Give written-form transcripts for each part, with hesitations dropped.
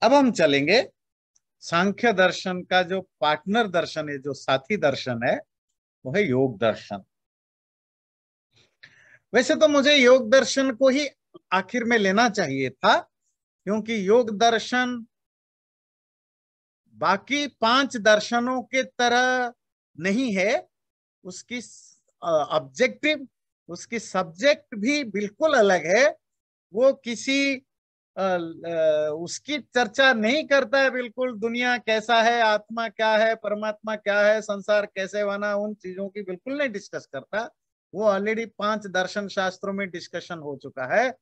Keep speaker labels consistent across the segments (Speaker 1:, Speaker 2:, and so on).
Speaker 1: अब हम चलेंगे सांख्य दर्शन का जो पार्टनर दर्शन है, जो साथी दर्शन है, वो है योग दर्शन। वैसे तो मुझे योग दर्शन को ही आखिर में लेना चाहिए था, क्योंकि योग दर्शन बाकी 5 दर्शनों के तरह नहीं है। उसकी ऑब्जेक्टिव, उसकी सब्जेक्ट भी बिल्कुल अलग है। वो किसी उसकी चर्चा नहीं करता है बिल्कुल, दुनिया कैसा है, आत्मा क्या है, परमात्मा क्या है, संसार कैसे बना, उन चीजों की बिल्कुल नहीं डिस्कस करता। वो ऑलरेडी 5 दर्शन शास्त्रों में डिस्कशन हो चुका है।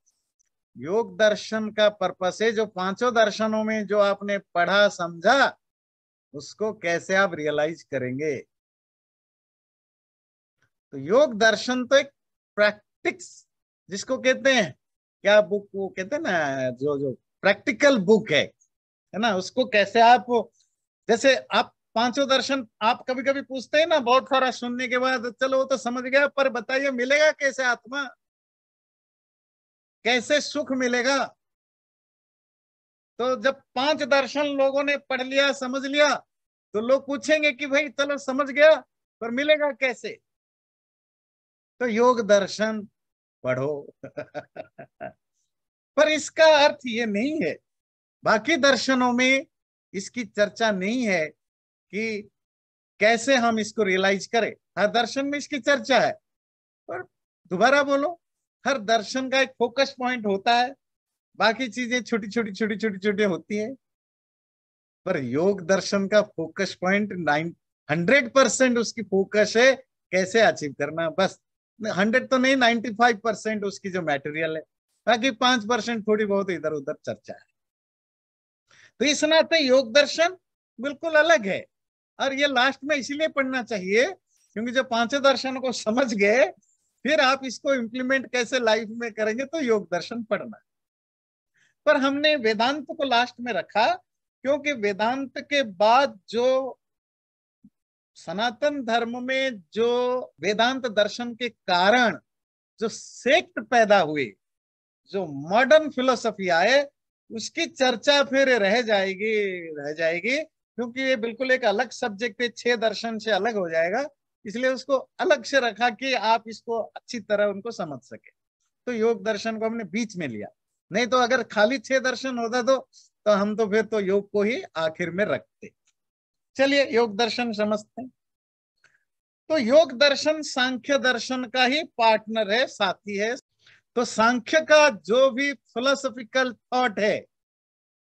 Speaker 1: योग दर्शन का पर्पस है जो 5 दर्शनों में जो आपने पढ़ा समझा, उसको कैसे आप रियलाइज करेंगे। तो योग दर्शन तो एक प्रैक्टिक्स जिसको कहते हैं, क्या बुक वो कहते हैं ना, जो जो प्रैक्टिकल बुक है ना, उसको कैसे आप, जैसे आप 5 दर्शन आप कभी कभी पूछते हैं ना, बहुत सारा सुनने के बाद, चलो वो तो समझ गया, पर बताइए मिलेगा कैसे आत्मा, कैसे सुख मिलेगा। तो जब 5 दर्शन लोगों ने पढ़ लिया, समझ लिया, तो लोग पूछेंगे कि भाई चलो समझ गया, पर मिलेगा कैसे। तो योग दर्शन पढ़ो। पर इसका अर्थ ये नहीं है, बाकी दर्शनों में इसकी चर्चा नहीं है कि कैसे हम इसको रियलाइज करें। हर दर्शन में इसकी चर्चा है, पर दोबारा बोलो, हर दर्शन का एक फोकस पॉइंट होता है, बाकी चीजें छोटी छोटी छोटी छोटी छोटी होती है। पर योग दर्शन का फोकस पॉइंट 100% उसकी फोकस है कैसे अचीव करना, बस। 100 तो नहीं, 95% उसकी जो मटेरियल है, बाकी 5% थोड़ी बहुत इधर उधर चर्चा है। तो इस नाते योग दर्शन बिल्कुल अलग है। और ये लास्ट में इसीलिए पढ़ना चाहिए क्योंकि जब 5 दर्शन को समझ गए, फिर आप इसको इम्प्लीमेंट कैसे लाइफ में करेंगे, तो योग दर्शन पढ़ना। पर हमने वेदांत को लास्ट में रखा, क्योंकि वेदांत के बाद जो सनातन धर्म में जो वेदांत दर्शन के कारण जो सेक्ट पैदा हुए, जो मॉडर्न फिलोसफी आए, उसकी चर्चा फिर रह जाएगी, क्योंकि ये बिल्कुल एक अलग सब्जेक्ट है, 6 दर्शन से अलग हो जाएगा। इसलिए उसको अलग से रखा कि आप इसको अच्छी तरह उनको समझ सके। तो योग दर्शन को हमने बीच में लिया, नहीं तो अगर खाली 6 दर्शन होता तो हम तो फिर तो योग को ही आखिर में रखते। चलिए योग दर्शन समझते हैं। तो योग दर्शन सांख्य दर्शन का ही पार्टनर है, साथी है। तो सांख्य का जो भी फिलोसॉफिकल थॉट है,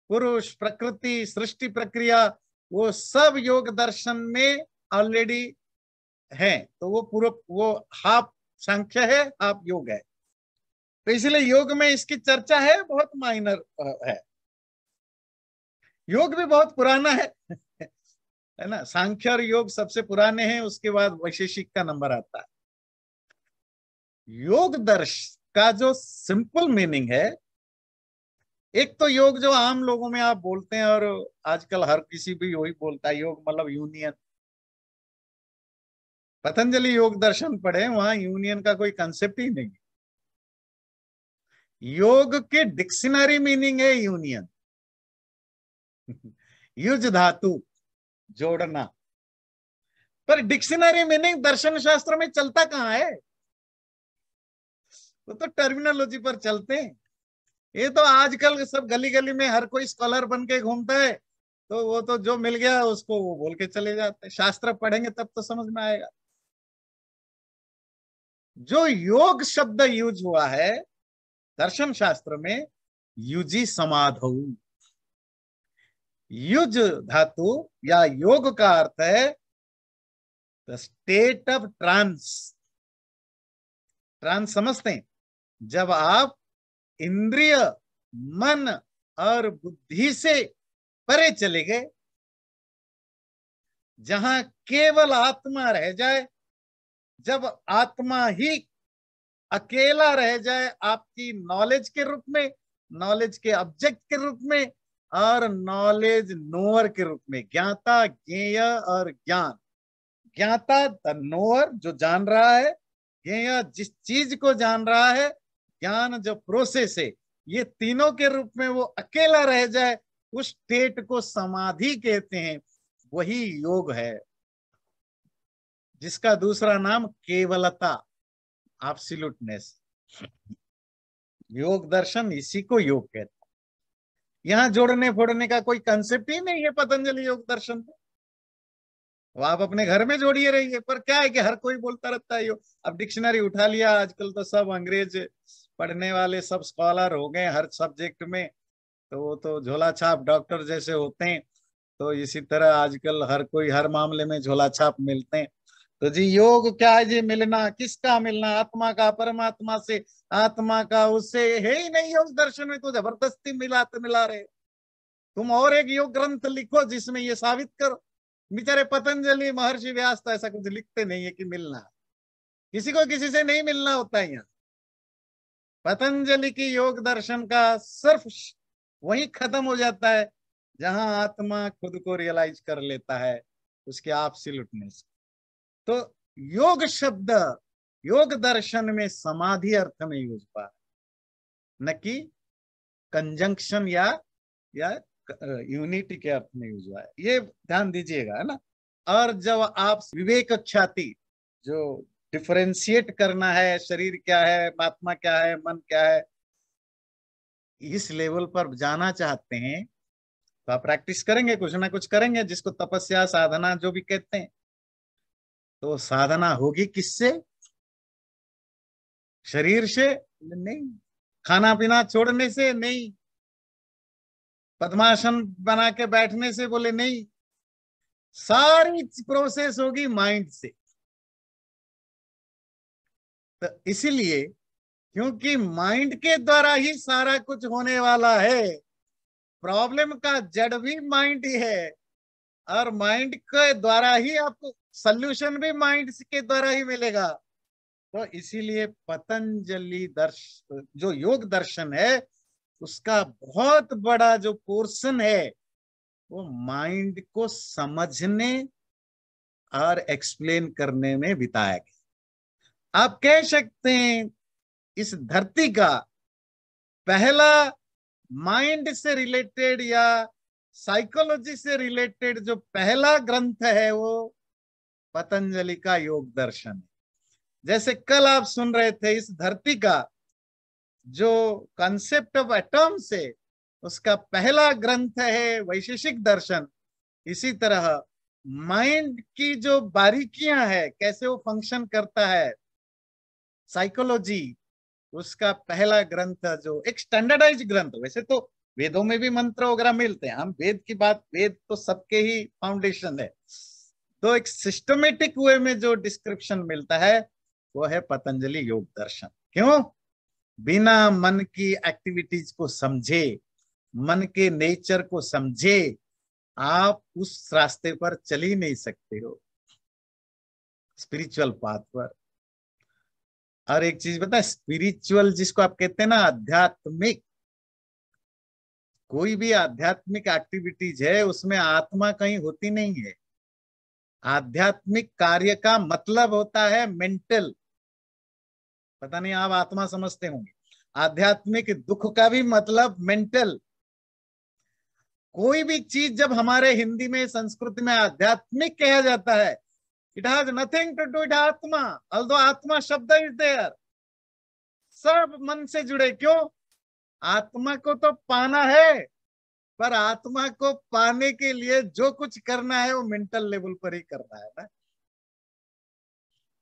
Speaker 1: पुरुष, प्रकृति, सृष्टि प्रक्रिया, वो सब योग दर्शन में ऑलरेडी है। तो वो पूरा, वो हाफ सांख्य है, हाफ योग है। तो इसलिए योग में इसकी चर्चा है, बहुत माइनर है। योग भी बहुत पुराना है ना। सांख्य और योग सबसे पुराने हैं, उसके बाद वैशेषिक का नंबर आता है। योग दर्श का जो सिंपल मीनिंग है, एक तो योग जो आम लोगों में आप बोलते हैं, और आजकल हर किसी भी वही बोलता है, योग मतलब यूनियन। पतंजलि योग दर्शन पढ़े, वहां यूनियन का कोई कंसेप्ट ही नहीं। योग के डिक्शनरी मीनिंग है यूनियन। युज धातु, जोड़ना। पर डिक्शनरी मीनिंग दर्शन शास्त्र में चलता कहाँ है, वो तो टर्मिनोलॉजी पर चलते हैं। ये तो आजकल सब गली गली में हर कोई स्कॉलर बन के घूमता है, तो वो तो जो मिल गया उसको वो बोल के चले जाते हैं। शास्त्र पढ़ेंगे तब तो समझ में आएगा। जो योग शब्द यूज हुआ है दर्शन शास्त्र में, युजी समाधौ। युज धातु या योग का अर्थ है the state of trance. Trance समझते हैं, जब आप इंद्रिय, मन और बुद्धि से परे चले गए, जहां केवल आत्मा रह जाए, जब आत्मा ही अकेला रह जाए आपकी नॉलेज के रूप में, नॉलेज के ऑब्जेक्ट के रूप में, और नॉलेज नोअर के रूप में। ज्ञाता, ज्ञेय और ज्ञान। ज्ञाता द नोअर, जो जान रहा है। ज्ञेय जिस चीज को जान रहा है। ज्ञान जो प्रोसेस है। ये तीनों के रूप में वो अकेला रह जाए, उस स्टेट को समाधि कहते हैं, वही योग है, जिसका दूसरा नाम केवलता, एब्सोल्यूटनेस। योग दर्शन इसी को योग कहते हैं। यहां जोड़ने फोड़ने का कोई कंसेप्ट ही नहीं है पतंजलि योग दर्शन में। वो आप अपने घर में जोड़िए रहिए, पर क्या है कि हर कोई बोलता रहता है योग। अब डिक्शनरी उठा लिया, आजकल तो सब अंग्रेज पढ़ने वाले सब स्कॉलर हो गए हर सब्जेक्ट में, तो वो तो झोला छाप डॉक्टर जैसे होते हैं। तो इसी तरह आजकल हर कोई हर मामले में झोला छाप मिलते हैं। तो जी योग क्या है जी? मिलना, किसका मिलना? आत्मा का परमात्मा से, आत्मा का उससे है ही नहीं योग दर्शन में, तो जबरदस्ती मिला रहे। तुम और एक योग ग्रंथ लिखो जिसमें ये साबित करो। बेचारे पतंजलि महर्षि व्यास तो ऐसा कुछ लिखते नहीं है कि मिलना, किसी को किसी से नहीं मिलना होता है। यहाँ पतंजलि की योग दर्शन का सिर्फ वही खत्म हो जाता है जहां आत्मा खुद को रियलाइज कर लेता है, उसके एब्सोल्यूटनेस। तो योग शब्द योग दर्शन में समाधि अर्थ में यूज हुआ, न कि कंजंक्शन या यूनिटी के अर्थ में यूज हुआ है। ये ध्यान दीजिएगा, है ना। और जब आप विवेक ख्याति, जो डिफरेंशिएट करना है, शरीर क्या है, आत्मा क्या है, मन क्या है, इस लेवल पर जाना चाहते हैं तो आप प्रैक्टिस करेंगे, कुछ ना कुछ करेंगे, जिसको तपस्या साधना जो भी कहते हैं। तो साधना होगी किससे? शरीर से नहीं, खाना पीना छोड़ने से नहीं, पद्मासन बना के बैठने से बोले नहीं, सारी प्रोसेस होगी माइंड से। तो इसीलिए, क्योंकि माइंड के द्वारा ही सारा कुछ होने वाला है, प्रॉब्लम का जड़ भी माइंड ही है, और माइंड के द्वारा ही आपको सल्यूशन भी माइंड के द्वारा ही मिलेगा। तो इसीलिए पतंजलि जो योग दर्शन है, उसका बहुत बड़ा जो पोर्शन है वो माइंड को समझने और एक्सप्लेन करने में बिताया गया। आप कह सकते हैं इस धरती का पहला माइंड से रिलेटेड या साइकोलॉजी से रिलेटेड जो पहला ग्रंथ है वो पतंजलि का योग दर्शन है। जैसे कल आप सुन रहे थे, इस धरती का जो कंसेप्ट ऑफ एटॉम से उसका पहला ग्रंथ है वैशेषिक दर्शन। इसी तरह माइंड की जो बारीकियां है, कैसे वो फंक्शन करता है, साइकोलॉजी, उसका पहला ग्रंथ जो एक स्टैंडर्डाइज ग्रंथ, वैसे तो वेदों में भी मंत्र वगैरह मिलते हैं, हम वेद की बात, वेद तो सबके ही फाउंडेशन है। तो एक सिस्टमेटिक वे में जो डिस्क्रिप्शन मिलता है वो है पतंजलि योग दर्शन। क्यों? बिना मन की एक्टिविटीज को समझे, मन के नेचर को समझे, आप उस रास्ते पर चल ही नहीं सकते हो, स्पिरिचुअल पाथ पर। और एक चीज बता, स्पिरिचुअल जिसको आप कहते हैं ना, आध्यात्मिक, कोई भी आध्यात्मिक एक्टिविटीज है उसमें आत्मा कहीं होती नहीं है। आध्यात्मिक कार्य का मतलब होता है मेंटल, पता नहीं आप आत्मा समझते होंगे। आध्यात्मिक दुख का भी मतलब मेंटल। कोई भी चीज जब हमारे हिंदी में, संस्कृत में आध्यात्मिक कहा जाता है, it has nothing to do with atma, although atma शब्द इज देयर। सब मन से जुड़े। क्यों? आत्मा को तो पाना है, पर आत्मा को पाने के लिए जो कुछ करना है वो मेंटल लेवल पर ही करना है ना।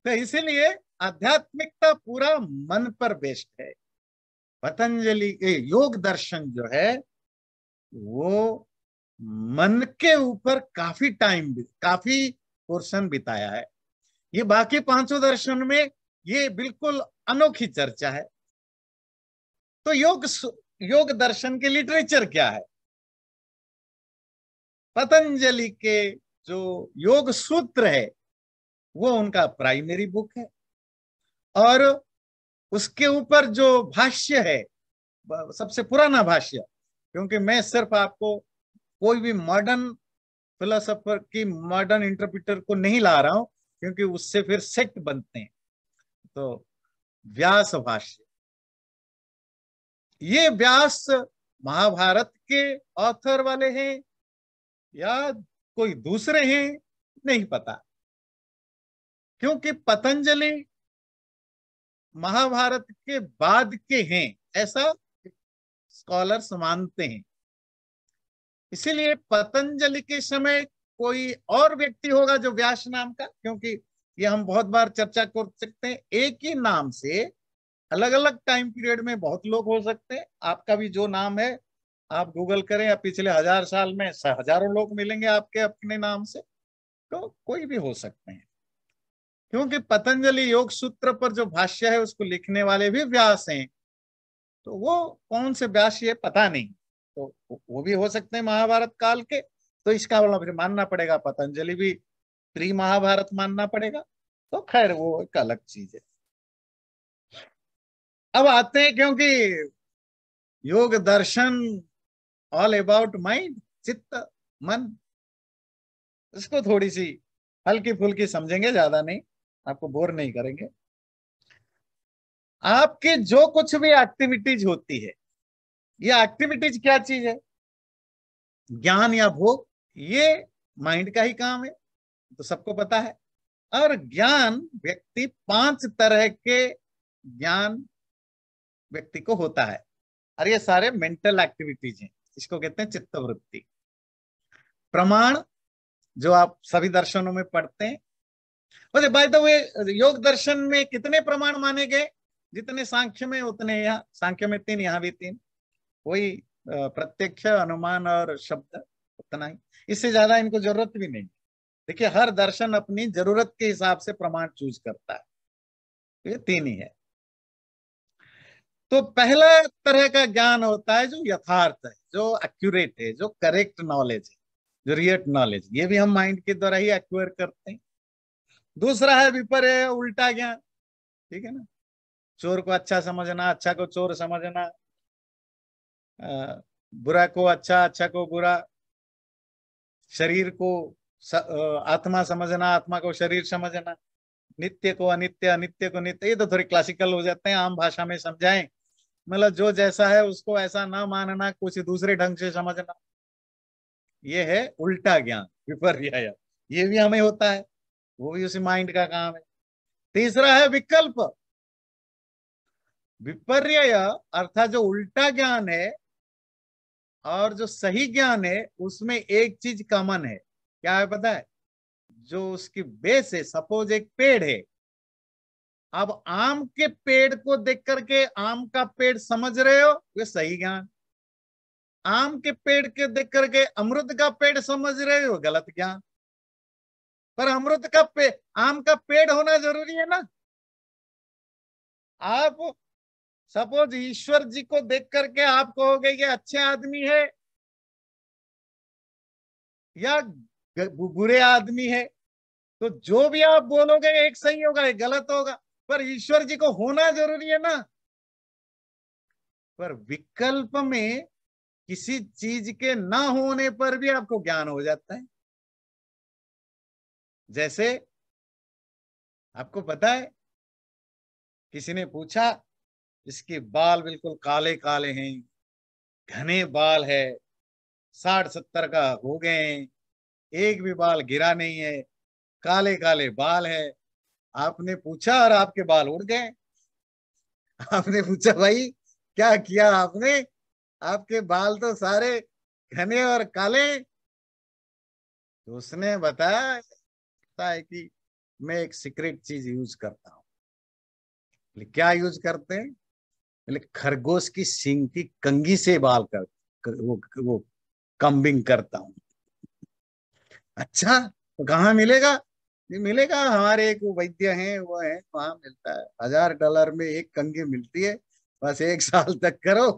Speaker 1: तो इसीलिए आध्यात्मिकता पूरा मन पर बेस्ड है। पतंजलि के योग दर्शन जो है वो मन के ऊपर काफी पोर्शन बिताया है। ये बाकी पांचों दर्शन में ये बिल्कुल अनोखी चर्चा है। तो योग दर्शन के लिटरेचर क्या है? पतंजलि के जो योग सूत्र है वो उनका प्राइमरी बुक है, और उसके ऊपर जो भाष्य है, सबसे पुराना भाष्य, क्योंकि मैं सिर्फ आपको कोई भी मॉडर्न फिलोसोफर की, मॉडर्न इंटरप्रिटर को नहीं ला रहा हूं, क्योंकि उससे फिर सेक्ट बनते हैं। तो व्यास भाष्य, ये व्यास महाभारत के ऑथर वाले हैं या कोई दूसरे हैं, नहीं पता, क्योंकि पतंजलि महाभारत के बाद के हैं, ऐसा स्कॉलर्स मानते हैं। इसीलिए पतंजलि के समय कोई और व्यक्ति होगा जो व्यास नाम का, क्योंकि ये हम बहुत बार चर्चा कर सकते हैं, एक ही नाम से अलग अलग टाइम पीरियड में बहुत लोग हो सकते हैं। आपका भी जो नाम है, आप गूगल करें या पिछले 1000 साल में हजारों लोग मिलेंगे आपके अपने नाम से, तो कोई भी हो सकते हैं। क्योंकि पतंजलि योग सूत्र पर जो भाष्य है उसको लिखने वाले भी व्यास हैं, तो वो कौन से व्यास ये पता नहीं, तो वो भी हो सकते हैं महाभारत काल के। तो इसका मतलब फिर मानना पड़ेगा पतंजलि भी प्री महाभारत मानना पड़ेगा, तो खैर वो एक अलग चीज है। अब आते हैं, क्योंकि योग दर्शन ऑल अबाउट माइंड, चित्त, मन, इसको थोड़ी सी हल्की फुल्की समझेंगे, ज्यादा नहीं, आपको बोर नहीं करेंगे। आपके जो कुछ भी एक्टिविटीज होती है, ये एक्टिविटीज क्या चीज है? ज्ञान या भोग, ये माइंड का ही काम है, तो सबको पता है। और ज्ञान व्यक्ति 5 तरह के ज्ञान व्यक्ति को होता है, और ये सारे मेंटल एक्टिविटीज हैं, इसको कहते हैं चित्तवृत्ति। प्रमाण, जो आप सभी दर्शनों में पढ़ते हैं। वैसे बाय द वे, योग दर्शन में कितने प्रमाण माने गए? जितने सांख्य में उतने यहाँ, सांख्य में 3, यहाँ भी 3, वही प्रत्यक्ष, अनुमान और शब्द, उतना ही, इससे ज्यादा इनको जरूरत भी नहीं। देखिए, हर दर्शन अपनी जरूरत के हिसाब से प्रमाण चूज करता है, तो ये 3 ही है। तो पहला तरह का ज्ञान होता है जो यथार्थ है, जो एक्यूरेट है, जो करेक्ट नॉलेज है, जो रियल नॉलेज, ये भी हम माइंड के द्वारा ही एक्वायर करते हैं। दूसरा है विपर्य, उल्टा ज्ञान, ठीक है ना? चोर को अच्छा समझना, अच्छा को चोर समझना, बुरा को अच्छा, अच्छा को बुरा, शरीर को आत्मा समझना, आत्मा को शरीर समझना, नित्य को अनित्य, अनित्य को नित्य। ये तो थोड़ी क्लासिकल हो जाते हैं, आम भाषा में समझाएं, मतलब जो जैसा है उसको ऐसा ना मानना, कुछ दूसरे ढंग से समझना, ये है उल्टा ज्ञान, विपर्य। ये भी हमें होता है, वो भी उसी माइंड का काम है। तीसरा है विकल्प। विपर्य अर्थात जो उल्टा ज्ञान है और जो सही ज्ञान है, उसमें एक चीज कॉमन है, क्या है पता है? जो उसकी बेस है, सपोज एक पेड़ है, अब आम के पेड़ को देख करके आम का पेड़ समझ रहे हो, ये सही ज्ञान। आम के पेड़ के देख करके अमरुद का पेड़ समझ रहे हो, गलत ज्ञान। पर अमरुद का पेड़, आम का पेड़ होना जरूरी है ना? आप सपोज ईश्वर जी को देख करके आप कहोगे ये अच्छे आदमी है या बुरे आदमी है, तो जो भी आप बोलोगे एक सही होगा, एक गलत होगा, पर ईश्वर जी को होना जरूरी है ना? पर विकल्प में किसी चीज के ना होने पर भी आपको ज्ञान हो जाता है। जैसे आपको पता है, किसी ने पूछा, इसके बाल बिल्कुल काले काले हैं, घने बाल है, 60-70 का हो गए हैं, एक भी बाल गिरा नहीं है, काले काले बाल है। आपने पूछा और आपके बाल उड़ गए। आपने पूछा भाई क्या किया आपने, आपके बाल तो सारे घने और काले। तो उसने बताया है कि मैं एक सीक्रेट चीज यूज करता हूँ। बोले क्या यूज करते हैं? बोले खरगोश की सींग की कंघी से बाल वो कम्बिंग करता हूँ। अच्छा, तो कहाँ मिलेगा? ये मिलेगा, हमारे एक वैद्य हैं, वो है, वहां मिलता है, $1000 में एक कंघी मिलती है, बस 1 साल तक करो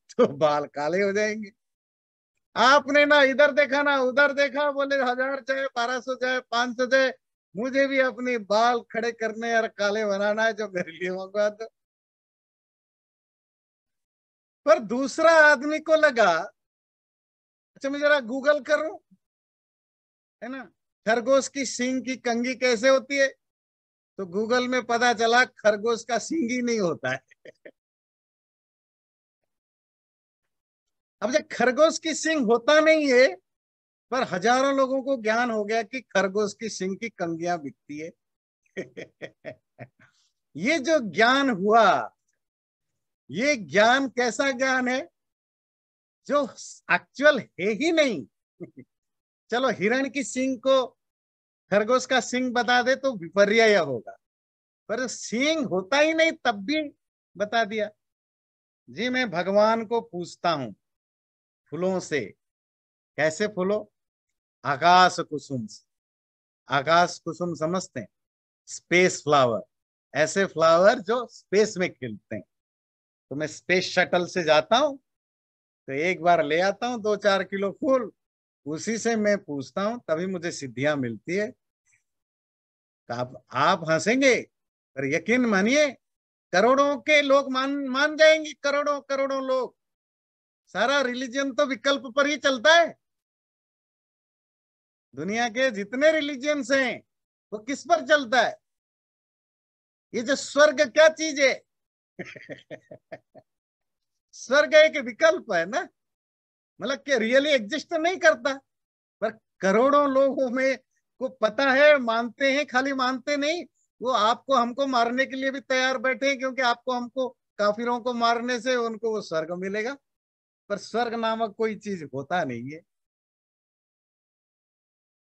Speaker 1: तो बाल काले हो जाएंगे। आपने ना इधर देखा ना उधर देखा, बोले 1000 चाहे 1200 चाहे 500 चाहे, मुझे भी अपने बाल खड़े करने और काले बनाना है, जो मेरे लिए मंगवा दो। पर दूसरा आदमी को लगा, अच्छा मैं जरा गूगल करूं, है ना, खरगोश की सींग की कंघी कैसे होती है, तो गूगल में पता चला खरगोश का सींग ही नहीं होता है। अब जब खरगोश की सींग होता नहीं है, पर हजारों लोगों को ज्ञान हो गया कि खरगोश की सींग की कंगियां बिकती है। ये जो ज्ञान हुआ, ये ज्ञान कैसा ज्ञान है जो एक्चुअल है ही नहीं। चलो हिरण की सींग को खरगोश का सींग बता दे तो विपर्य होगा, पर सींग होता ही नहीं तब भी बता दिया। जी मैं भगवान को पूछता हूं फूलों से। कैसे फूलों? आकाश कुसुम से। आकाश कुसुम समझते हैं? स्पेस फ्लावर, ऐसे फ्लावर जो स्पेस में खिलते हैं। तो मैं स्पेस शटल से जाता हूं, तो एक बार ले आता हूं 2-4 किलो फूल, उसी से मैं पूछता हूं, तभी मुझे सिद्धियां मिलती है। तो आप हंसेंगे, पर यकीन मानिए करोड़ों के लोग मान मान जाएंगे, करोड़ों करोड़ों लोग। सारा रिलीजन तो विकल्प पर ही चलता है। दुनिया के जितने रिलीजियंस हैं वो किस पर चलता है? ये जो स्वर्ग क्या चीज है? स्वर्ग एक विकल्प है ना, मतलब कि रियली एग्जिस्ट नहीं करता, पर करोड़ों लोगों में को पता है, मानते हैं। खाली मानते नहीं, वो आपको हमको मारने के लिए भी तैयार बैठे हैं, क्योंकि आपको हमको काफिरों को मारने से उनको वो स्वर्ग मिलेगा। पर स्वर्ग नामक कोई चीज होता नहीं है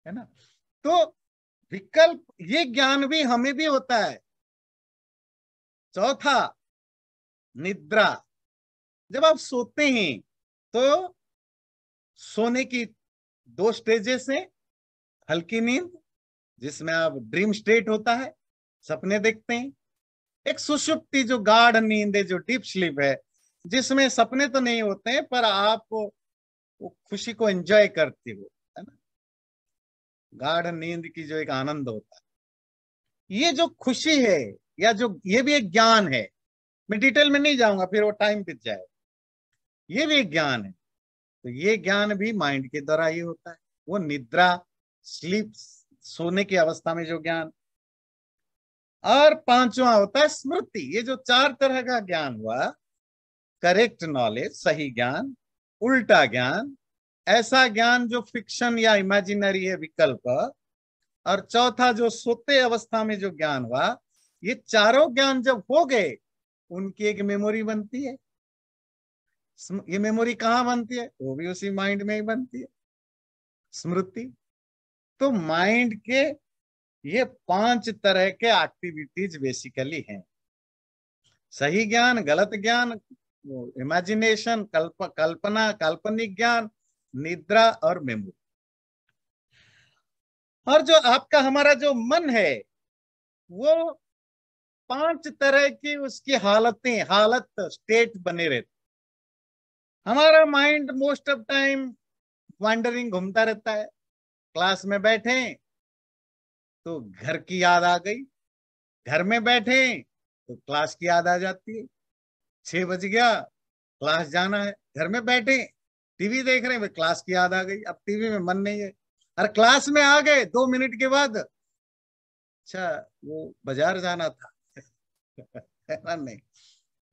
Speaker 1: ना। तो विकल्प, ये ज्ञान भी हमें भी होता है। चौथा, निद्रा। जब आप सोते हैं तो सोने की दो स्टेजेस हैं। हल्की नींद, जिसमें आप ड्रीम स्टेट होता है, सपने देखते हैं। एक सुषुप्ति जो गाढ़ नींद है, जो डीप स्लीप है, जिसमें सपने तो नहीं होते हैं, पर आप वो खुशी को एंजॉय करते हो, है ना। गाढ़ नींद की जो एक आनंद होता है, ये जो खुशी है, या जो ये भी एक ज्ञान है। मैं डिटेल में नहीं जाऊंगा, फिर वो टाइम बीत जाए। ये भी एक ज्ञान है। तो ये ज्ञान भी माइंड के द्वारा ही होता है। वो निद्रा, स्लीप, सोने की अवस्था में जो ज्ञान। और पांचवा होता है स्मृति। ये जो चार तरह का ज्ञान हुआ, करेक्ट नॉलेज, सही ज्ञान, उल्टा ज्ञान, ऐसा ज्ञान जो फिक्शन या इमेजिनरी है, विकल्प, और चौथा जो सोते अवस्था में जो ज्ञान हुआ। ये चारों ज्ञान जब हो गए, उनकी एक मेमोरी बनती है। ये मेमोरी कहाँ बनती है? वो भी उसी माइंड में ही बनती है, स्मृति। तो माइंड के ये 5 तरह के एक्टिविटीज बेसिकली हैं। सही ज्ञान, गलत ज्ञान, इमेजिनेशन, कल्पना, काल्पनिक ज्ञान, निद्रा और मेमोरी। और जो आपका हमारा जो मन है, वो 5 तरह की उसकी हालत स्टेट बने रहते। हमारा mind most of time wandering, घूमता रहता है। क्लास में बैठे तो घर की याद आ गई, घर में बैठे तो क्लास की याद आ जाती है। 6 बज गया, क्लास जाना है। घर में बैठे टीवी देख रहे हैं, क्लास की याद आ गई, अब टीवी में मन नहीं है। और क्लास में आ गए 2 मिनट के बाद, अच्छा वो बाजार जाना था। है ना? नहीं।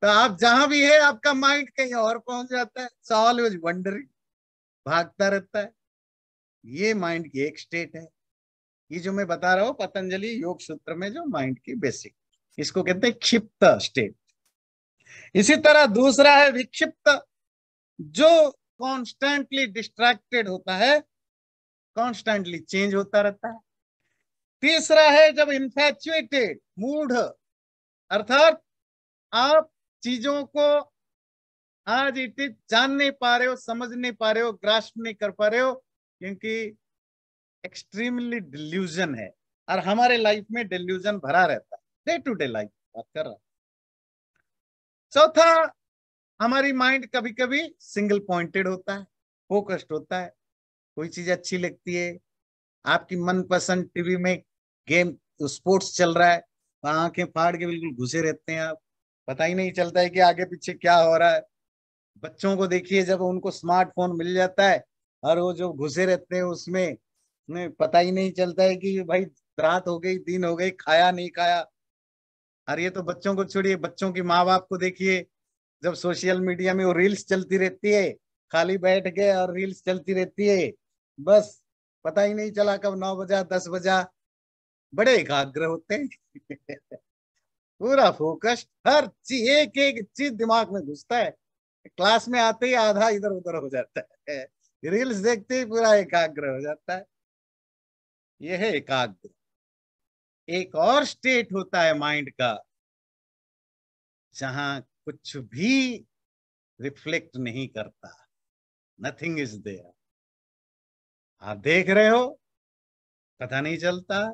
Speaker 1: तो आप जहां भी है, आपका माइंड कहीं और पहुंच जाता है। ऑलवेज वंडरिंग, भागता रहता है। ये माइंड की एक स्टेट है। ये जो मैं बता रहा हूँ पतंजलि योग सूत्र में, जो माइंड की बेसिक, इसको कहते हैं क्षिप्त स्टेट। इसी तरह दूसरा है विक्षिप्त, जो कॉन्स्टेंटली डिस्ट्रैक्टेड होता है, कॉन्स्टेंटली चेंज होता रहता है। तीसरा है जब इन्फैचुएटेड, मूढ़, अर्थात आप चीजों को आज इट इज जान नहीं पा रहे हो, समझ नहीं पा रहे हो, ग्रास्प नहीं कर पा रहे हो, क्योंकि एक्सट्रीमली डिल्यूजन है। और हमारे लाइफ में डिल्यूजन भरा रहता है, डे टू डे लाइफ बात कर रहा हूं। चौथा, हमारी माइंड कभी कभी सिंगल पॉइंटेड होता है, फोकस्ड होता है। कोई चीज अच्छी लगती है, आपकी मनपसंद टीवी में गेम, स्पोर्ट्स चल रहा है, वहां आंखें फाड़ के बिल्कुल घुसे रहते हैं आप। पता ही नहीं चलता है कि आगे पीछे क्या हो रहा है। बच्चों को देखिए, जब उनको स्मार्टफोन मिल जाता है और वो जो घुसे रहते हैं उसमें, उन्हें पता ही नहीं चलता है कि भाई रात हो गई, दिन हो गई, खाया नहीं खाया। और ये तो बच्चों को छोड़िए, बच्चों की माँ बाप को देखिए, जब सोशल मीडिया में वो रील्स चलती रहती है, खाली बैठ गए और रील्स चलती रहती है, बस पता ही नहीं चला कब 9 बजा 10 बजा। बड़े एकाग्र होते हैं पूरा फोकस, हर चीज एक एक चीज दिमाग में घुसता है। क्लास में आते ही आधा इधर उधर हो जाता है, रील्स देखते ही पूरा एकाग्र हो जाता है। यह है एकाग्र। एक और स्टेट होता है माइंड का, जहां कुछ भी रिफ्लेक्ट नहीं करता, नथिंग इज देयर। आप देख रहे हो, पता नहीं चलता,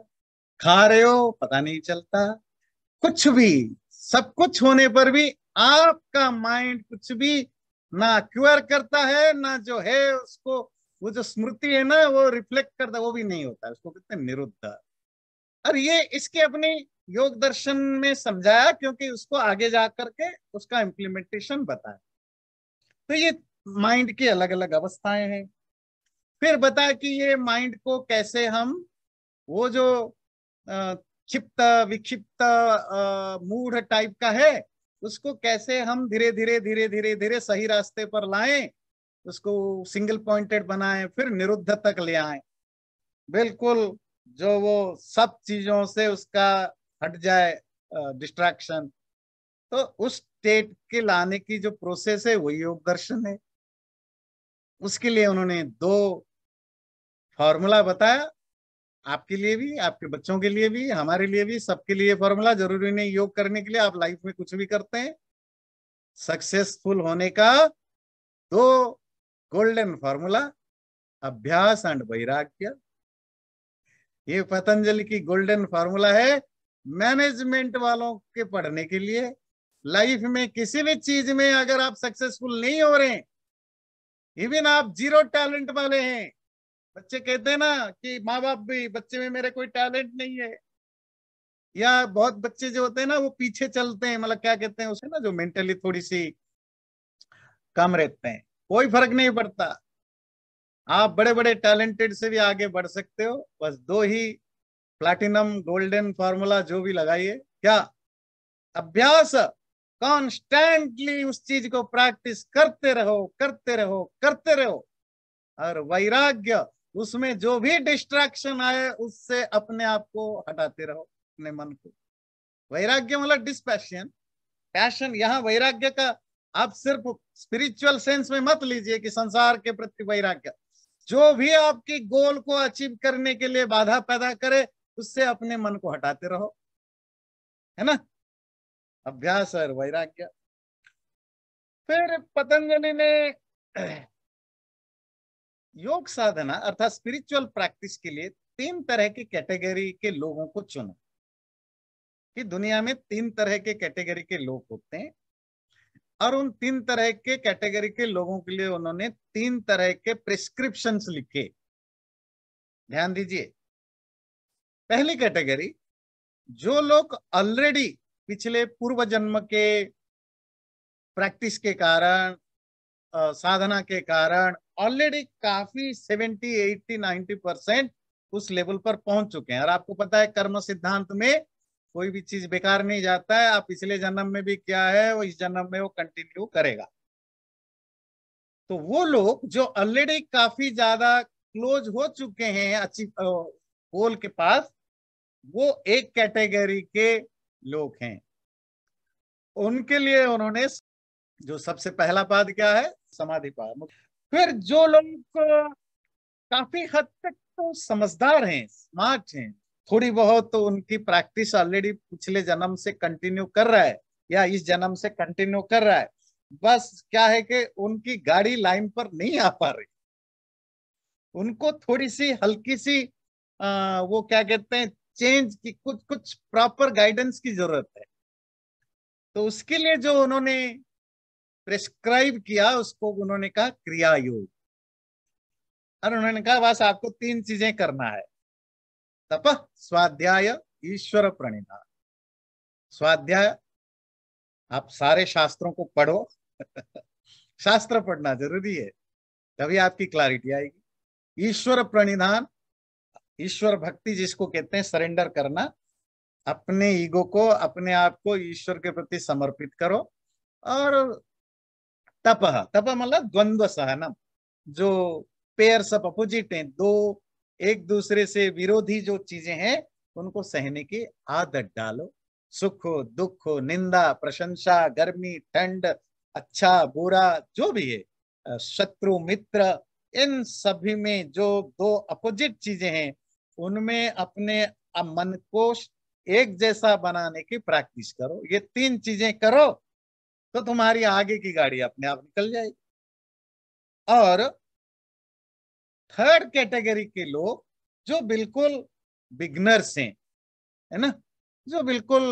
Speaker 1: खा रहे हो, पता नहीं चलता, कुछ भी, सब कुछ होने पर भी आपका माइंड कुछ भी ना एक्वायर करता है, ना जो है उसको, वो जो स्मृति है ना वो रिफ्लेक्ट करता, वो भी नहीं होता, उसको कहते हैं निरुद्ध। और ये इसके अपने योग दर्शन में समझाया, क्योंकि उसको आगे जा करके उसका इम्प्लीमेंटेशन बताया। तो ये माइंड की अलग अलग अवस्थाएं हैं। फिर बता कि ये माइंड को कैसे हम, वो जो क्षिप्त विक्षिप्त मूढ़ टाइप का है, उसको कैसे हम धीरे धीरे धीरे धीरे धीरे सही रास्ते पर लाएं, उसको सिंगल पॉइंटेड बनाएं, फिर निरुद्ध तक ले आएं, बिल्कुल जो वो सब चीजों से उसका हट जाए डिस्ट्रैक्शन। तो उस स्टेट के लाने की जो प्रोसेस है वही योग दर्शन है। उसके लिए उन्होंने दो फॉर्मूला बताया, आपके लिए भी, आपके बच्चों के लिए भी, हमारे लिए भी, सबके लिए फॉर्मूला। जरूरी नहीं योग करने के लिए, आप लाइफ में कुछ भी करते हैं, सक्सेसफुल होने का दो गोल्डन फॉर्मूला, अभ्यास एंड वैराग्य। ये पतंजलि की गोल्डन फॉर्मूला है मैनेजमेंट वालों के पढ़ने के लिए। लाइफ में किसी भी चीज में अगर आप सक्सेसफुल नहीं हो रहे, इवन आप जीरो टैलेंट वाले हैं, बच्चे कहते हैं ना कि माँ बाप भी, बच्चे में मेरे कोई टैलेंट नहीं है, या बहुत बच्चे जो होते हैं ना वो पीछे चलते हैं, मतलब क्या कहते हैं उसे ना, जो मेंटली थोड़ी सी कम रहते हैं, कोई फर्क नहीं पड़ता, आप बड़े बड़े टैलेंटेड से भी आगे बढ़ सकते हो। बस दो ही प्लैटिनम गोल्डन फार्मूला जो भी लगाइए, क्या, अभ्यास, कॉन्स्टेंटली उस चीज को प्रैक्टिस करते रहो करते रहो करते रहो, और वैराग्य, उसमें जो भी डिस्ट्रैक्शन आए उससे अपने आप को हटाते रहो, अपने मन को। वैराग्य मतलब डिस्पैशन, पैशन। यहाँ वैराग्य का आप सिर्फ स्पिरिचुअल सेंस में मत लीजिए कि संसार के प्रति वैराग्य, जो भी आपकी गोल को अचीव करने के लिए बाधा पैदा करे उससे अपने मन को हटाते रहो, है ना, अभ्यास और वैराग्य। फिर पतंजलि ने योग साधना अर्थात स्पिरिचुअल प्रैक्टिस के लिए तीन तरह की कैटेगरी के लोगों को चुना, कि दुनिया में तीन तरह के कैटेगरी के लोग होते हैं, और उन तीन तरह के कैटेगरी के लोगों के लिए उन्होंने तीन तरह के प्रिस्क्रिप्शंस लिखे। ध्यान दीजिए, पहली कैटेगरी, जो लोग ऑलरेडी पिछले पूर्व जन्म के प्रैक्टिस के कारण, साधना के कारण ऑलरेडी काफी 70 80 90% उस लेवल पर पहुंच चुके हैं। और आपको पता है कर्म सिद्धांत में कोई भी चीज बेकार नहीं जाता है, आप पिछले जन्म में भी क्या है वो इस जन्म में वो कंटिन्यू करेगा। तो वो लोग जो ऑलरेडी काफी ज्यादा क्लोज हो चुके हैं अचीव गोल के पास, वो एक कैटेगरी के लोग हैं। उनके लिए उन्होंने जो सबसे पहला पाद क्या है, समाधि पाद। फिर जो लोग काफी हद तक तो समझदार हैं, स्मार्ट हैं, थोड़ी बहुत तो उनकी प्रैक्टिस ऑलरेडी पिछले जन्म से कंटिन्यू कर रहा है या इस जन्म से कंटिन्यू कर रहा है, बस क्या है कि उनकी गाड़ी लाइन पर नहीं आ पा रही, उनको थोड़ी सी हल्की सी वो क्या कहते हैं चेंज की, कुछ कुछ प्रॉपर गाइडेंस की जरूरत है। तो उसके लिए जो उन्होंने प्रिस्क्राइब किया उसको उन्होंने कहा क्रिया योग। और उन्होंने कहा बस आपको तीन चीजें करना है, तप, स्वाध्याय, ईश्वर प्रणिधान। स्वाध्याय, आप सारे शास्त्रों को पढ़ो शास्त्र पढ़ना जरूरी है, तभी आपकी क्लैरिटी आएगी। ईश्वर प्रणिधान, ईश्वर भक्ति जिसको कहते हैं सरेंडर करना, अपने ईगो को, अपने आप को ईश्वर के प्रति समर्पित करो। और तपः, तप मतलब द्वंद्व सहनम, जो पेयर्स ऑफ अपोजिट हैं, दो एक दूसरे से विरोधी जो चीजें हैं उनको सहने की आदत डालो। सुख हो, दुख हो, निंदा, प्रशंसा, गर्मी, ठंड, अच्छा बुरा, जो भी है, शत्रु मित्र, इन सभी में जो दो अपोजिट चीजें हैं उनमें अपने मन को एक जैसा बनाने की प्रैक्टिस करो। ये तीन चीजें करो तो तुम्हारी आगे की गाड़ी अपने आप निकल जाएगी। और थर्ड कैटेगरी के लोग जो बिल्कुल बिगनर्स हैं, है ना, जो बिल्कुल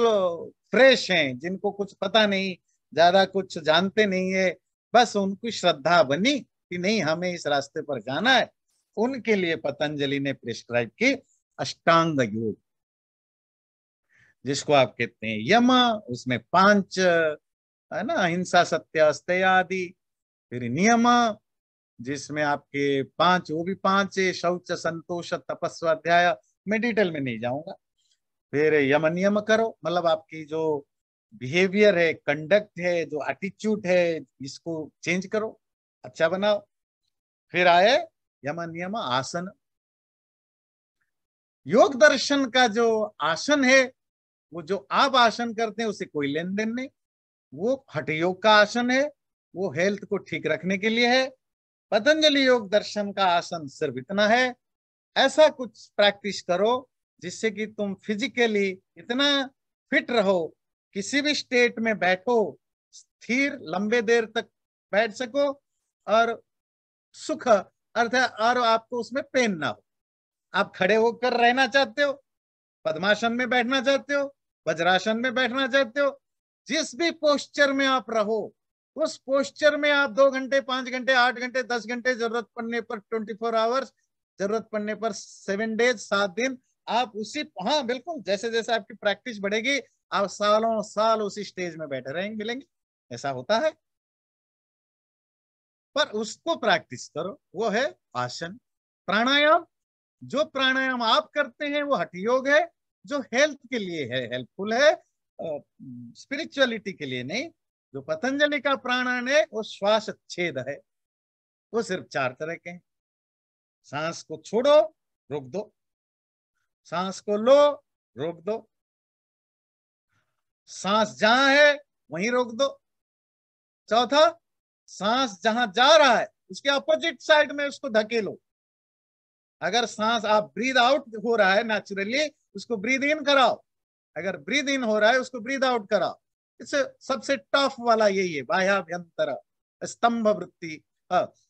Speaker 1: फ्रेश हैं, जिनको कुछ पता नहीं, ज्यादा कुछ जानते नहीं है, बस उनकी श्रद्धा बनी कि नहीं हमें इस रास्ते पर जाना है, उनके लिए पतंजलि ने प्रिस्क्राइब की अष्टांग योग, जिसको आप कहते हैं यम। उसमें पांच, है ना, अहिंसा, सत्य, अस्तेय आदि। फिर नियम, जिसमें आपके पांच, वो भी पांच है, शौच, संतोष, तपस्वाध्याय। मैं डिटेल में नहीं जाऊंगा। फिर यम नियम करो, मतलब आपकी जो बिहेवियर है, कंडक्ट है, जो एटीट्यूड है, इसको चेंज करो, अच्छा बनाओ। फिर आए यम नियम आसन। योग दर्शन का जो आसन है, वो जो आप आसन करते हैं उससे कोई लेन देन नहीं, वो हठ योग का आसन है, वो हेल्थ को ठीक रखने के लिए है। पतंजलि योग दर्शन का आसन सिर्फ इतना है। ऐसा कुछ प्रैक्टिस करो जिससे कि तुम फिजिकली इतना फिट रहो, किसी भी स्टेट में बैठो, स्थिर लंबे देर तक बैठ सको, और सुख अर्थ है, और आपको उसमें पेन ना हो। आप खड़े होकर रहना चाहते हो, पद्मासन में बैठना चाहते हो, वज्रासन में बैठना चाहते हो, जिस भी पोस्चर में आप रहो, उस पोस्चर में आप 2 घंटे, 5 घंटे, 8 घंटे, 10 घंटे, जरूरत पड़ने पर 24 आवर्स, जरूरत पड़ने पर 7 डेज, 7 दिन, आप उसी, हाँ बिल्कुल, जैसे जैसे आपकी प्रैक्टिस बढ़ेगी आप सालों साल उसी स्टेज में बैठे रहेंगे, मिलेंगे। ऐसा होता है, पर उसको प्रैक्टिस करो, वो है आसन। प्राणायाम, जो प्राणायाम आप करते हैं वो हठ योग है, जो हेल्थ के लिए है, हेल्पफुल है, स्पिरिचुअलिटी के लिए नहीं। जो पतंजलि का प्राणायाम है वो श्वास छेद है, वो सिर्फ 4 तरह के हैं। सांस को छोड़ो, रोक दो, सांस को लो, रोक दो, सांस जहां है वहीं रोक दो। चौथा, सांस जहां जा रहा है उसके अपोजिट साइड में उसको धकेलो। अगर सांस आप ब्रीद आउट हो रहा है नेचुरली, उसको ब्रीद इन कराओ, अगर ब्रीद इन हो रहा है उसको ब्रीद आउट कराओ। इससे सबसे टफ वाला यही है, बाह्याभ्यंतर स्तंभ वृत्ति।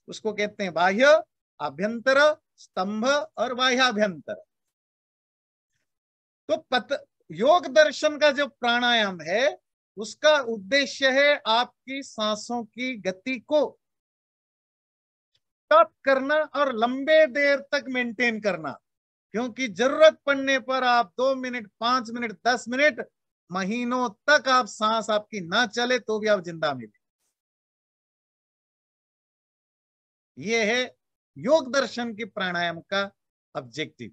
Speaker 1: उसको कहते हैं बाह्य, आभ्यंतर, स्तंभ और बाह्याभ्यंतर। तो योग दर्शन का जो प्राणायाम है उसका उद्देश्य है आपकी सांसों की गति को स्टॉप करना और लंबे देर तक मेंटेन करना, क्योंकि जरूरत पड़ने पर आप 2 मिनट, 5 मिनट, 10 मिनट, महीनों तक आप सांस आपकी ना चले तो भी आप जिंदा मिले। ये है योग दर्शन की प्राणायाम का ऑब्जेक्टिव।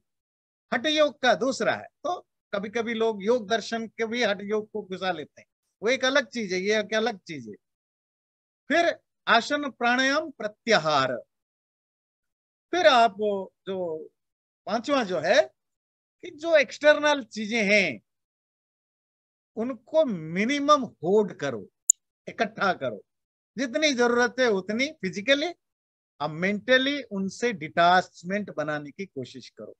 Speaker 1: हठ योग का दूसरा है। तो कभी कभी लोग योग दर्शन के भी हठ योग को घुसा लेते हैं, वो एक अलग चीज है, ये एक अलग चीज है। फिर आसन प्राणायाम प्रत्याहार। फिर आप जो पांचवा जो है कि जो एक्सटर्नल चीजें हैं उनको मिनिमम होल्ड करो, इकट्ठा करो, जितनी जरूरत है उतनी फिजिकली, अब मेंटली उनसे डिटैचमेंट बनाने की कोशिश करो।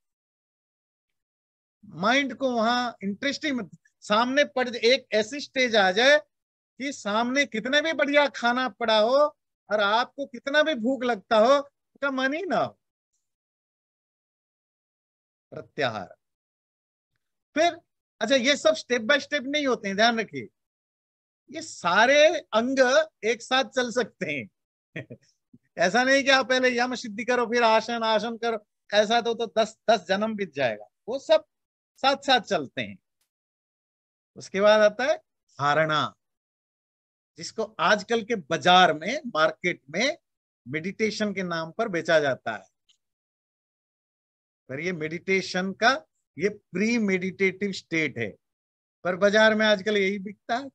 Speaker 1: माइंड को वहां इंटरेस्टिंग, सामने पड़ एक ऐसी स्टेज आ जाए कि सामने कितने भी बढ़िया खाना पड़ा हो और आपको कितना भी भूख लगता हो, उसका मन ही ना हो। प्रत्याहार। फिर अच्छा, ये सब स्टेप बाय स्टेप नहीं होते हैं, ध्यान रखिए, ये सारे अंग एक साथ चल सकते हैं। ऐसा नहीं कि आप पहले यम सिद्धि करो फिर आसन, आसन करो, ऐसा तो 10 10 जन्म बीत जाएगा। वो सब साथ साथ चलते हैं। उसके बाद आता है धारणा, जिसको आजकल के बाजार में, मार्केट में मेडिटेशन के नाम पर बेचा जाता है। पर ये मेडिटेशन का, ये प्री मेडिटेटिव स्टेट है, पर बाजार में आजकल यही बिकता है।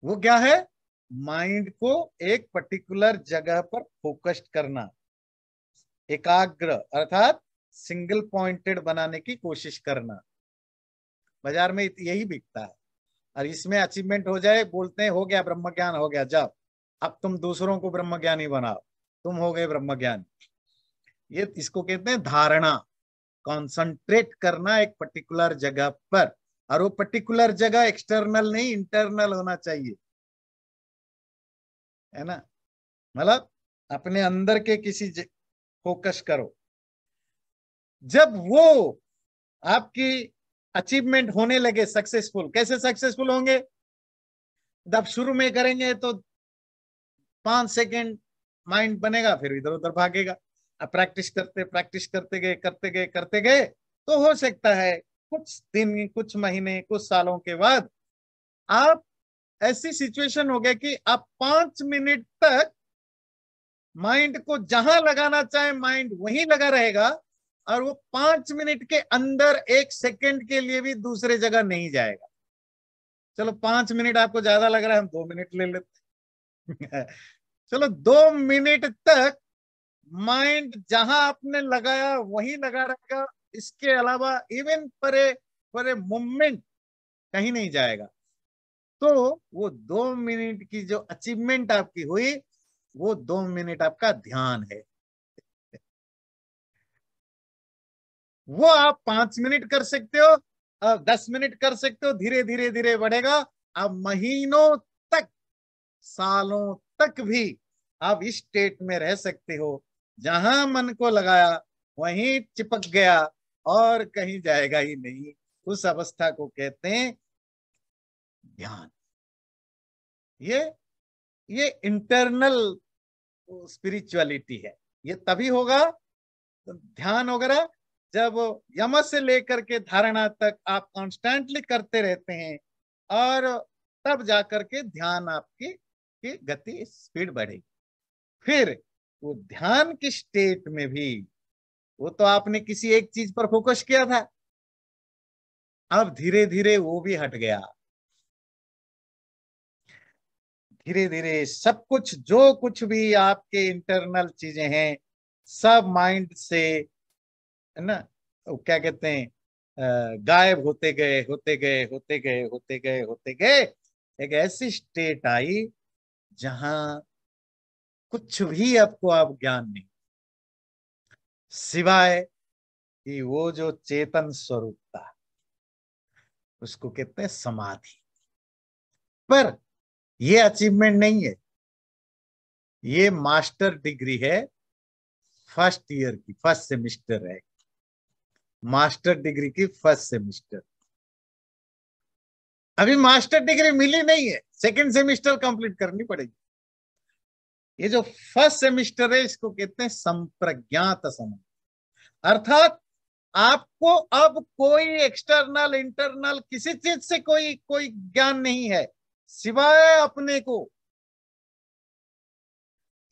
Speaker 1: वो क्या है? माइंड को एक पर्टिकुलर जगह पर फोकस्ड करना, एकाग्र अर्थात सिंगल पॉइंटेड बनाने की कोशिश करना। बाजार में यही बिकता है, और इसमें अचीवमेंट हो जाए, बोलते हैं हो गया ब्रह्म ज्ञान, हो गया, जाओ अब तुम दूसरों को ब्रह्म ज्ञानी बनाओ, तुम हो गए ब्रह्म ज्ञानी। ये इसको कहते हैं धारणा, कंसंट्रेट करना एक पर्टिकुलर जगह पर, और वो पर्टिकुलर जगह एक्सटर्नल नहीं इंटरनल होना चाहिए, है ना। मतलब अपने अंदर के किसी फोकस करो। जब वो आपकी अचीवमेंट होने लगे, सक्सेसफुल, कैसे सक्सेसफुल होंगे? जब शुरू में करेंगे तो 5 सेकेंड माइंड बनेगा, फिर इधर उधर भागेगा। अब प्रैक्टिस करते गए तो हो सकता है कुछ दिन, कुछ महीने, कुछ सालों के बाद आप ऐसी सिचुएशन हो गया कि आप 5 मिनट तक माइंड को जहां लगाना चाहे माइंड वहीं लगा रहेगा, और वो 5 मिनट के अंदर 1 सेकंड के लिए भी दूसरे जगह नहीं जाएगा। चलो 5 मिनट आपको ज्यादा लग रहा है, हम 2 मिनट ले लेते हैं। चलो 2 मिनट तक माइंड जहां आपने लगाया वहीं लगा रहेगा, इसके अलावा इवन परे परे मूवमेंट कहीं नहीं जाएगा। तो वो 2 मिनट की जो अचीवमेंट आपकी हुई, वो 2 मिनट आपका ध्यान है। वो आप 5 मिनट कर सकते हो, 10 मिनट कर सकते हो, धीरे धीरे धीरे बढ़ेगा। आप महीनों तक, सालों तक भी आप इस स्टेट में रह सकते हो, जहां मन को लगाया वहीं चिपक गया और कहीं जाएगा ही नहीं। उस अवस्था को कहते हैं ध्यान। ये ये इंटरनल स्पिरिचुअलिटी है। ये तभी होगा, ध्यान वगैरह, जब यम से लेकर के धारणा तक आप कॉन्स्टेंटली करते रहते हैं, और तब जाकर के ध्यान आपकी की गति स्पीड बढ़ेगी। फिर वो ध्यान की स्टेट में भी, वो तो आपने किसी एक चीज पर फोकस किया था, अब धीरे धीरे वो भी हट गया। धीरे धीरे सब कुछ, जो कुछ भी आपके इंटरनल चीजें हैं, सब माइंड से, है ना, वो क्या कहते हैं, गायब होते गए होते गए होते गए होते गए होते गए। एक ऐसी स्टेट आई जहां कुछ भी आपको अब ज्ञान नहीं, सिवाय कि वो जो चेतन स्वरूप था, उसको कहते हैं समाधि। पर ये अचीवमेंट नहीं है, ये मास्टर डिग्री है, फर्स्ट ईयर की, फर्स्ट सेमिस्टर है, मास्टर डिग्री की फर्स्ट सेमिस्टर। अभी मास्टर डिग्री मिली नहीं है, सेकंड सेमिस्टर कंप्लीट करनी पड़ेगी। ये जो फर्स्ट सेमिस्टर है, इसको कहते हैं संप्रज्ञात समय, अर्थात आपको अब कोई एक्सटर्नल इंटरनल किसी चीज से कोई कोई ज्ञान नहीं है, सिवाय अपने को।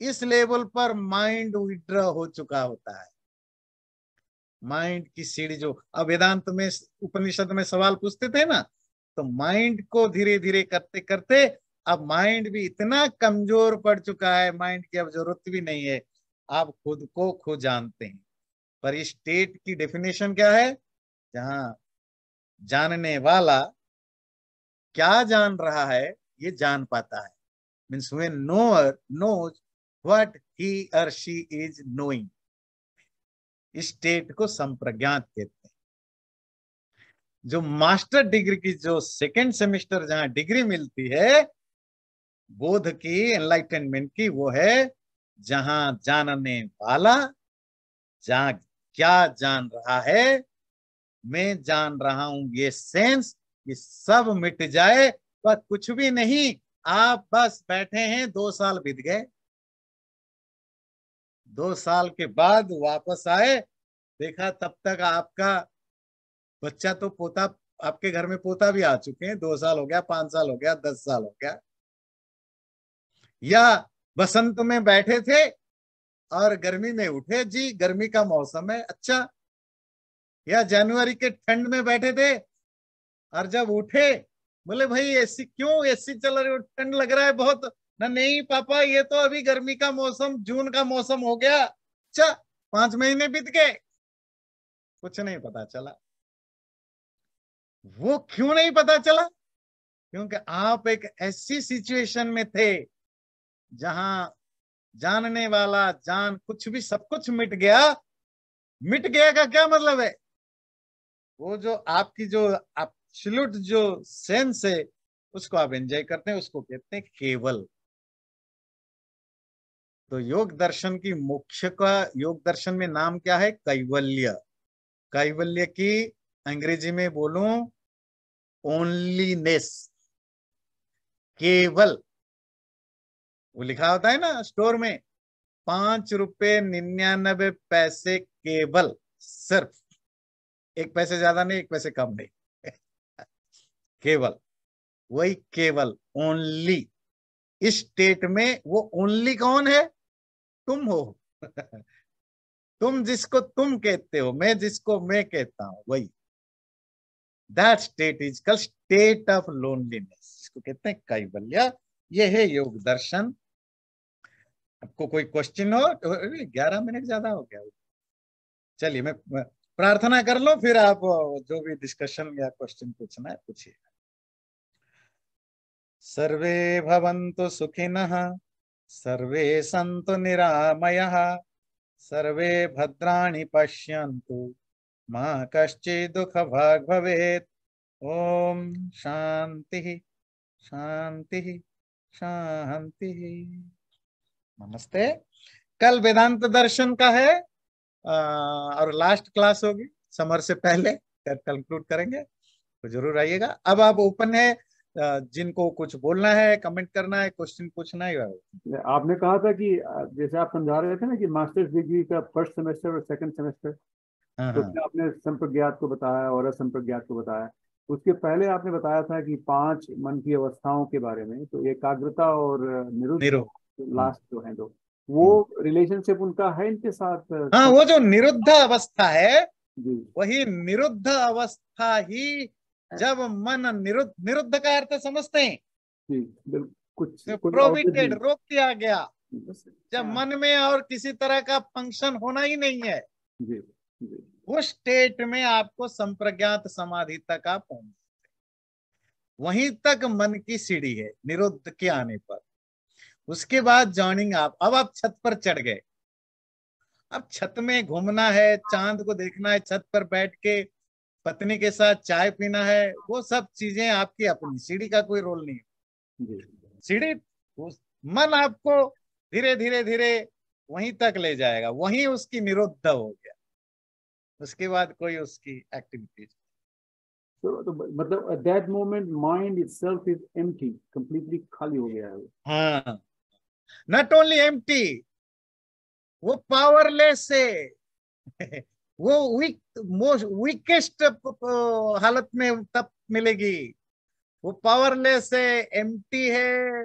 Speaker 1: इस लेवल पर माइंड विड्रॉ हो चुका होता है। माइंड की सीढ़ी, जो अब वेदांत में उपनिषद में सवाल पूछते थे ना, तो माइंड को धीरे धीरे करते करते अब माइंड भी इतना कमजोर पड़ चुका है, माइंड की अब जरूरत भी नहीं है, आप खुद को खुद जानते हैं। पर इस स्टेट की डेफिनेशन क्या है? जहां जानने वाला क्या जान रहा है ये जान पाता है, means when knower knows what he or she is knowing. इस स्टेट को संप्रज्ञात कहते हैं। जो मास्टर डिग्री की जो सेकंड सेमेस्टर जहां डिग्री मिलती है बोध की, एनलाइटनमेंट की, वो है जहां जानने वाला जहां क्या जान रहा है, मैं जान रहा हूं, ये सेंस, ये सब मिट जाए, बस कुछ भी नहीं। आप बस बैठे हैं, 2 साल बीत गए, 2 साल के बाद वापस आए, देखा तब तक आपका बच्चा तो पोता, आपके घर में पोता भी आ चुके हैं, 2 साल हो गया, 5 साल हो गया, 10 साल हो गया। या बसंत में बैठे थे और गर्मी में उठे, जी गर्मी का मौसम है, अच्छा। या जनवरी के ठंड में बैठे थे और जब उठे बोले भाई एसी क्यों, एसी चल रही है, ठंड लग रहा है बहुत, ना, नहीं पापा ये तो अभी गर्मी का मौसम, जून का मौसम हो गया, अच्छा 5 महीने बीत गए, कुछ नहीं पता चला। वो क्यों नहीं पता चला? क्योंकि आप एक ऐसी सिचुएशन में थे जहां जानने वाला जान, कुछ भी, सब कुछ मिट गया। मिट गया का क्या मतलब है? वो जो आपकी जो एब्सोल्यूट जो सेंस है, उसको आप एंजॉय करते हैं, उसको कहते हैं केवल। तो योग दर्शन की मुख्य का, योग दर्शन में नाम क्या है? कैवल्य। कैवल्य की अंग्रेजी में बोलूं, ओनलीनेस, केवल। वो लिखा होता है ना स्टोर में, 5 रुपए 99 पैसे केवल, सिर्फ। 1 पैसे ज्यादा नहीं, 1 पैसे कम नहीं। केवल, वही केवल, ओनली। इस स्टेट में वो ओनली कौन है? तुम हो। तुम जिसको तुम कहते हो, मैं जिसको मैं कहता हूं, वही। That state is called state of loneliness, इसको कहते हैं कैवल्य। ये है योग दर्शन। आपको कोई क्वेश्चन हो? 11 मिनट ज्यादा हो गया। चलिए मैं प्रार्थना कर लो, फिर आप जो भी डिस्कशन या क्वेश्चन पूछना है पूछिए। सर्वे भवन्तु सुखिनः, सर्वे सन्तु निरामयः, सर्वे भद्राणि पश्यन्तु, मा कश्चित् दुःखभाग् भवेत्। ओम शांति शांति शांति। नमस्ते। कल वेदांत दर्शन का है, और लास्ट क्लास होगी समर से पहले, कंक्लूड करेंगे, तो जरूर आइएगा। अब आप ओपन है, जिनको कुछ बोलना है, कमेंट करना है, क्वेश्चन पूछना है।
Speaker 2: आपने कहा था कि जैसे आप समझा रहे थे ना कि मास्टर्स डिग्री का फर्स्ट सेमेस्टर और सेकंड सेमेस्टर,
Speaker 1: हाँ
Speaker 2: तो
Speaker 1: हाँ
Speaker 2: उसमें आपने संप्रज्ञात को बताया और असंप्रज्ञात को बताया। उसके पहले आपने बताया था कि 5 मन की अवस्थाओं के बारे में, तो एकाग्रता और निरुद्ध
Speaker 1: निरुद्ध।
Speaker 2: लास्ट जो है, दो वो
Speaker 1: हम्म।
Speaker 2: रिलेशनशिप उनका है इनके साथ
Speaker 1: हाँ, वो जो निरुद्ध अवस्था है,
Speaker 2: जी
Speaker 1: वही निरुद्ध अवस्था ही, जब मन निरुद्ध, निरुद्ध का अर्थ समझते हैं?
Speaker 2: जी बिल्कुल, कुछ कोई आउटलेट
Speaker 1: प्रोहिबिटेड,
Speaker 2: नहीं।
Speaker 1: रोक दिया गया,
Speaker 2: बस,
Speaker 1: जब
Speaker 2: हाँ,
Speaker 1: मन में और किसी तरह का फंक्शन होना ही नहीं है,
Speaker 2: जी जी
Speaker 1: उस स्टेट में आपको संप्रज्ञात समाधि तक आप पहुंच, वहीं तक मन की सीढ़ी है निरुद्ध के आने पर। उसके बाद जॉइनिंग आप, अब आप छत पर चढ़ गए, अब छत में घूमना है, चांद को देखना है, छत पर बैठ के पत्नी के साथ चाय पीना है, वो सब चीजें आपकी अपनी, सीढ़ी का कोई रोल नहीं है।
Speaker 2: जी
Speaker 1: सीढ़ी, मन आपको धीरे धीरे धीरे वहीं तक ले जाएगा, वहीं उसकी निरुद्ध हो गया, उसके बाद कोई उसकी एक्टिविटीज।
Speaker 2: तो मतलब at that moment mind itself is empty, completely खाली हो गया है वो।
Speaker 1: हाँ, नॉट ओनली एम्प्टी, वो पावरलेस है। वो वीक, मोस्ट वीकेस्ट हालत में तब मिलेगी। वो पावरलेस है, एम्प्टी है,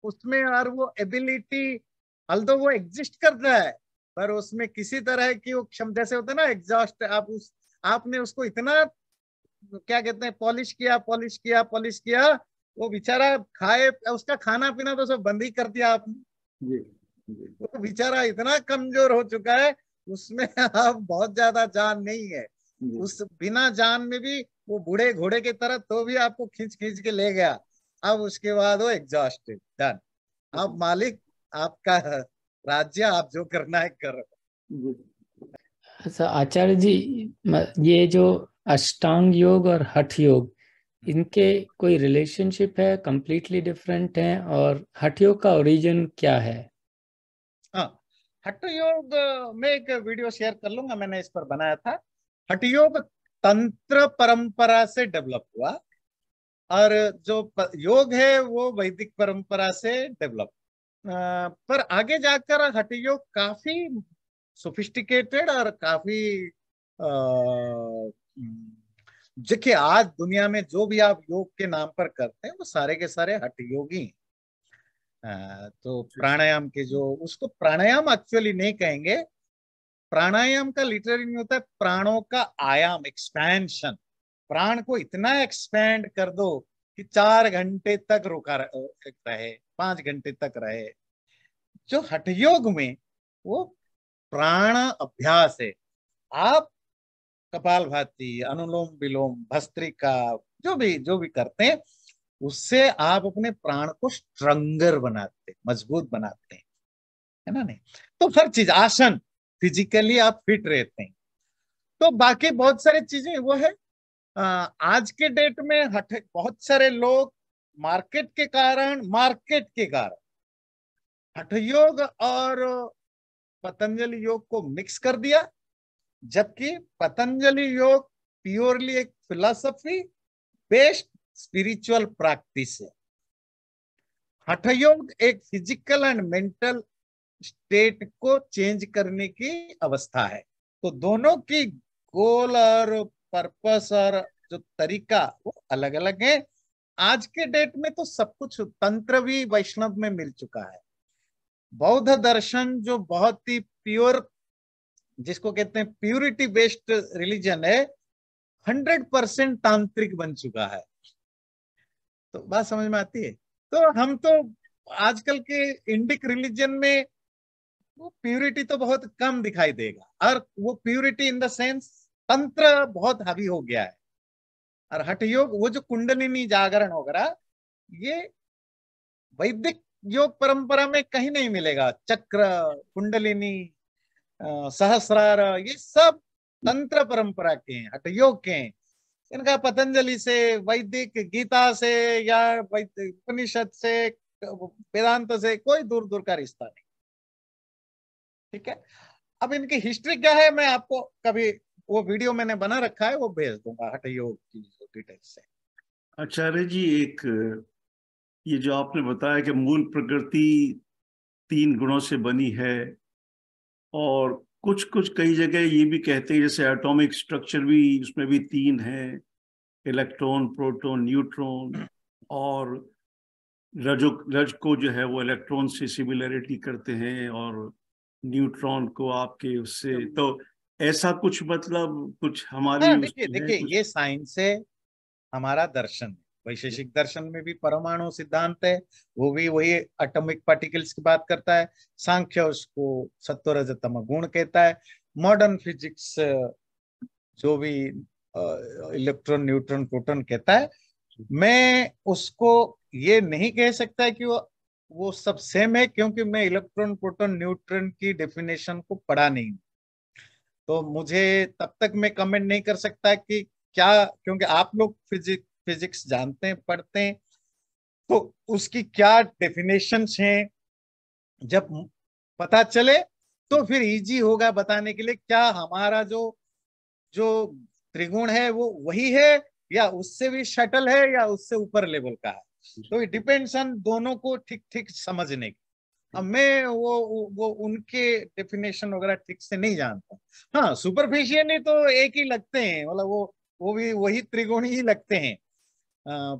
Speaker 1: उसमें और वो एबिलिटी, अल्दो वो एग्जिस्ट करता है, पर उसमें किसी तरह की वो क्षम, जैसे होता है ना एग्जॉस्ट, आप उस, आपने उसको इतना क्या कहते हैं, पॉलिश किया पॉलिश किया पॉलिश किया, वो बेचारा खाए, उसका खाना पीना तो सब बंद ही कर दिया आपने।
Speaker 2: जी जी
Speaker 1: वो बेचारा इतना कमजोर हो चुका है, उसमें अब बहुत ज्यादा जान नहीं है।
Speaker 2: जी
Speaker 1: उस बिना जान में भी वो बूढ़े घोड़े की तरह तो भी आपको खींच खींच के ले गया। अब उसके बाद वो एग्जॉस्टेड, डन। अब मालिक आपका राज्य, आप जो करना है करो।
Speaker 2: जी।
Speaker 3: अच्छा आचार्य जी, ये जो अष्टांग योग और हठ योग, इनके कोई रिलेशनशिप है, कंप्लीटली डिफरेंट हैं? और हठ योग का ओरिजिन क्या है?
Speaker 1: हाँ, हठ योग में एक वीडियो शेयर कर लूंगा, मैंने इस पर बनाया था। हठ योग तंत्र परंपरा से डेवलप हुआ, और जो योग है वो वैदिक परंपरा से डेवलप, पर आगे जाकर हठ योग काफी सोफिस्टिकेटेड और काफी, देखिए आज दुनिया में जो भी आप योग के नाम पर करते हैं, वो सारे के सारे हठ योगी हैं। तो प्राणायाम के जो, उसको प्राणायाम एक्चुअली नहीं कहेंगे। प्राणायाम का लिटरली नहीं होता है, प्राणों का आयाम, एक्सपेंशन। प्राण को इतना एक्सपेंड कर दो कि 4 घंटे तक रुका रहे, 5 घंटे तक रहे। जो हठ योग में वो प्राण अभ्यास है। आप कपालभाति, अनुलोम विलोम, भस्त्रिका जो भी करते हैं, उससे आप अपने प्राण को स्ट्रंगर बनाते, मजबूत बनाते हैं, है ना। नहीं तो हर चीज, आसन, फिजिकली आप फिट रहते हैं। तो बाकी बहुत सारी चीजें वो है। आज के डेट में बहुत सारे लोग मार्केट के कारण हठ योग और पतंजलि योग को मिक्स कर दिया, जबकि पतंजलि योग प्योरली एक फिलॉसफी बेस्ड स्पिरिचुअल प्रैक्टिस है। हठ योग एक फिजिकल एंड मेंटल स्टेट को चेंज करने की अवस्था है। तो दोनों की गोल और पर्पस और जो तरीका वो अलग अलग है। आज के डेट में तो सब कुछ तंत्र भी वैष्णव में मिल चुका है। बौद्ध दर्शन जो बहुत ही प्योर, जिसको कहते हैं प्यूरिटी बेस्ड रिलीजन है, 100% तांत्रिक बन चुका है। तो बात समझ में आती है। तो हम तो आजकल के इंडिक रिलीजन में वो प्यूरिटी तो बहुत कम दिखाई देगा, और वो प्यूरिटी इन द सेंस तंत्र बहुत हावी हो गया है। और हठ योग, वो जो कुंडलिनी जागरण वगैरह, ये वैदिक योग परंपरा में कहीं नहीं मिलेगा। चक्र, कुंडलिनी, सहस्रार, ये सब तंत्र परंपरा के हैं, हठ योग के हैं। इनका पतंजलि से, वैदिक गीता से या उपनिषद से, वेदांत से कोई दूर दूर का रिश्ता नहीं। ठीक है। अब इनकी हिस्ट्री क्या है, मैं आपको कभी वो वीडियो मैंने बना रखा है, वो भेज दूंगा हठ योग की डिटेल से।
Speaker 4: आचार्य जी, एक ये जो आपने बताया कि मूल प्रकृति 3 गुणों से बनी है, और कुछ कुछ कई जगह ये भी कहते हैं जैसे एटॉमिक स्ट्रक्चर भी उसमें भी 3 है, इलेक्ट्रॉन, प्रोटॉन, न्यूट्रॉन, और रज को जो है वो इलेक्ट्रॉन से सिमिलरिटी करते हैं, और न्यूट्रॉन को आपके उससे, तो ऐसा कुछ मतलब कुछ हमारी
Speaker 1: देखिए ये साइंस है, हमारा दर्शन है। वैशेषिक दर्शन में भी परमाणु सिद्धांत है, वो भी वही एटॉमिक पार्टिकल्स की बात करता है। सांख्य उसको सत्व रज तम गुण कहता है। मॉडर्न फिजिक्स जो भी इलेक्ट्रॉन, न्यूट्रॉन, प्रोटॉन कहता है। मैं उसको ये नहीं कह सकता कि वो सब सेम है, क्योंकि मैं इलेक्ट्रॉन, प्रोटॉन, न्यूट्रॉन की डेफिनेशन को पढ़ा नहीं, तो मुझे तब तक मैं कमेंट नहीं कर सकता कि क्या, क्योंकि आप लोग फिजिक्स जानते हैं, पढ़ते हैं, तो उसकी क्या डेफिनेशंस हैं, जब पता चले तो फिर इजी होगा बताने के लिए क्या हमारा जो त्रिगुण है वो वही है, या उससे भी शटल है, या उससे ऊपर लेवल का है। तो इट डिपेंड्स ऑन दोनों को ठीक ठीक समझने की। अब मैं वो उनके डेफिनेशन वगैरह ठीक से नहीं जानता। हाँ, सुपरफिशियली तो एक ही लगते हैं, मतलब वो भी वही त्रिकोणी ही लगते हैं।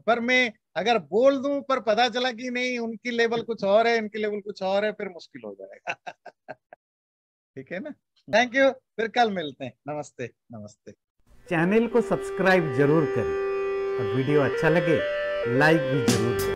Speaker 1: पर मैं अगर बोल दूं पर पता चला कि नहीं, उनकी लेवल कुछ और है, इनकी लेवल कुछ और है, फिर मुश्किल हो जाएगा। ठीक है ना। थैंक यू, फिर कल मिलते हैं। नमस्ते नमस्ते।
Speaker 5: चैनल को सब्सक्राइब जरूर करें और वीडियो अच्छा लगे लाइक भी जरूर करें।